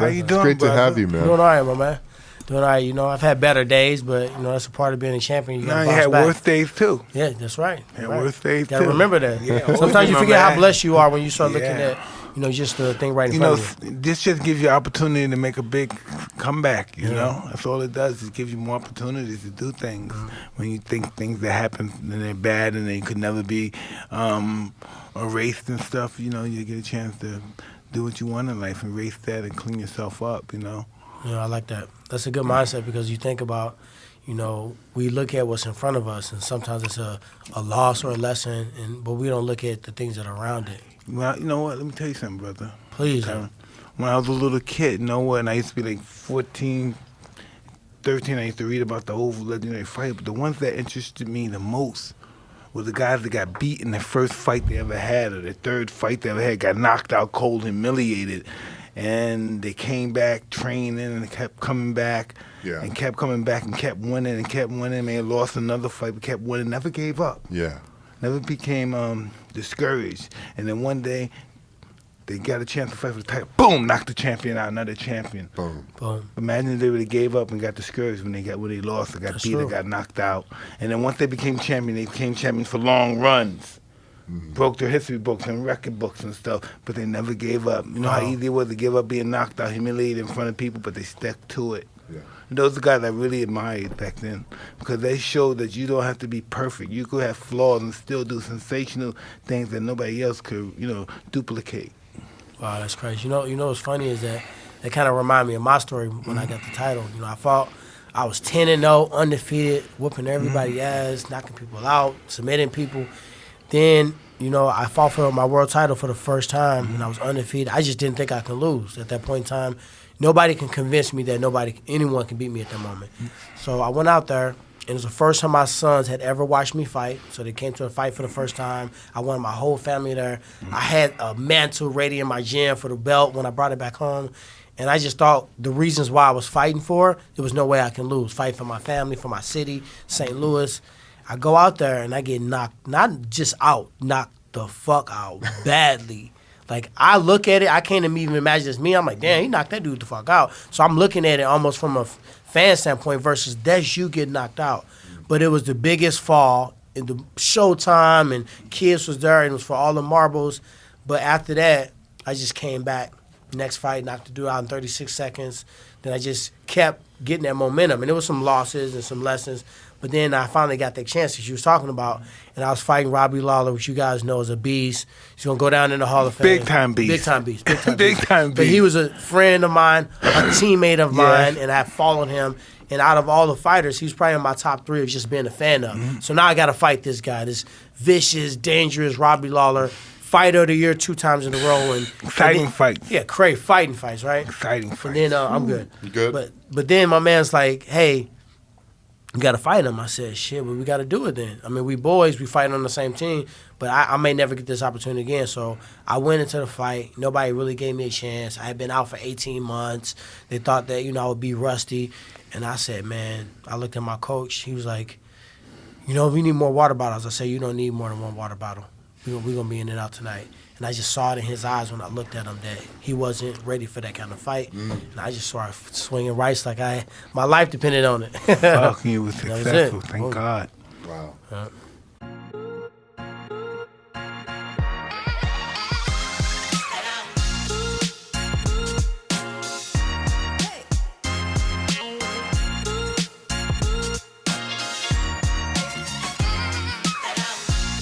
How you doing, It's great brother? to have you, man. Doing all right, my man. Doing all right. You know, I've had better days, but, you know, that's a part of being a champion. You No, got to you bounce had back. worse days, too. Yeah, that's right. Had right. worse days, Got to too. remember that. Yeah, Sometimes you forget how man. blessed you are when you start looking Yeah. at, you know, just the thing right in You front know, of you. this just gives you an opportunity to make a big comeback, you know? That's all it does. It gives you more opportunities to do things. When you think things that happen and they're bad and they could never be erased and stuff, you know, you get a chance to do what you want in life, erase that and clean yourself up, you know? You know, I like that. That's a good mindset because you think about, you know, we look at what's in front of us, and sometimes it's a loss or a lesson, but we don't look at the things that are around it. Well, you know what? Let me tell you something, brother. Please. When I was a little kid, you know what? And I used to be like 14, 13, I used to read about the old legendary fight, but the ones that interested me the most were the guys that got beat in the first fight they ever had, or the third fight they ever had, got knocked out cold, humiliated, and they came back training and kept coming back, and kept coming back and kept winning and kept winning. They lost another fight, but kept winning, never gave up. Yeah. Never became discouraged. And then one day, they got a chance to fight for the title. Boom, knocked the champion out, another champion. Boom. Boom. Imagine if they would have gave up and got discouraged when they lost or got That's beat or true. got knocked out. And then once they became champion, they became champions for long runs. Broke their history books and record books and stuff, but they never gave up. You know how easy it was to give up being knocked out, humiliated in front of people, but they stuck to it. Yeah. And those are guys I really admired back then because they showed that you don't have to be perfect. You could have flaws and still do sensational things that nobody else could, you know, duplicate. Wow, that's crazy. You know what's funny is that they kind of remind me of my story when I got the title. You know, I fought, I was 10-0, undefeated, whooping everybody's ass, knocking people out, submitting people. Then, you know, I fought for my world title for the first time, and I was undefeated. I just didn't think I could lose at that point in time. Nobody can convince me that anyone can beat me at that moment. So I went out there, and it was the first time my sons had ever watched me fight. So they came to a fight for the first time. I wanted my whole family there. I had a mantle ready in my gym for the belt when I brought it back home. And I just thought the reasons why I was fighting for, there was no way I can lose. Fight for my family, for my city, St. Louis. I go out there and I get knocked, not just out, knocked the fuck out badly. Like, I look at it, I can't even imagine it's me. I'm like, damn, he knocked that dude the fuck out. So I'm looking at it almost from a fan standpoint versus that's you get knocked out. But it was the biggest fall in the showtime, and kids was there, and it was for all the marbles. But after that, I just came back. Next fight, knocked the dude out in 36 seconds. Then I just kept getting that momentum. And there was some losses and some lessons. But then I finally got that chance that you was talking about. And I was fighting Robbie Lawler, which you guys know is a beast. He's going to go down in the Hall of Fame. Big time beast. Big time beast. Big time Big beast. time But beast. he was a friend of mine, a teammate of mine, and I followed him. And out of all the fighters, he was probably in my top 3 of just being a fan of. So now I got to fight this guy, this vicious, dangerous Robbie Lawler, fighter of the year 2 times in a row. And Exciting fights. Yeah, crazy fighting fights, right? Exciting fights. And then I'm good. You good? But then my man's like, hey, you got to fight him. I said, shit, well, we got to do it then. I mean, we boys, we fighting on the same team, but I may never get this opportunity again. So I went into the fight. Nobody really gave me a chance. I had been out for 18 months. They thought that, you know, I would be rusty. And I said, man, I looked at my coach. He was like, you know, we need more water bottles. I said, you don't need more than one water bottle. We're going to be in and out tonight. And I just saw it in his eyes when I looked at him that he wasn't ready for that kind of fight. And I just started swinging rights like my life depended on it. Fuck, you was That was successful. it. Thank God. Wow. Yeah.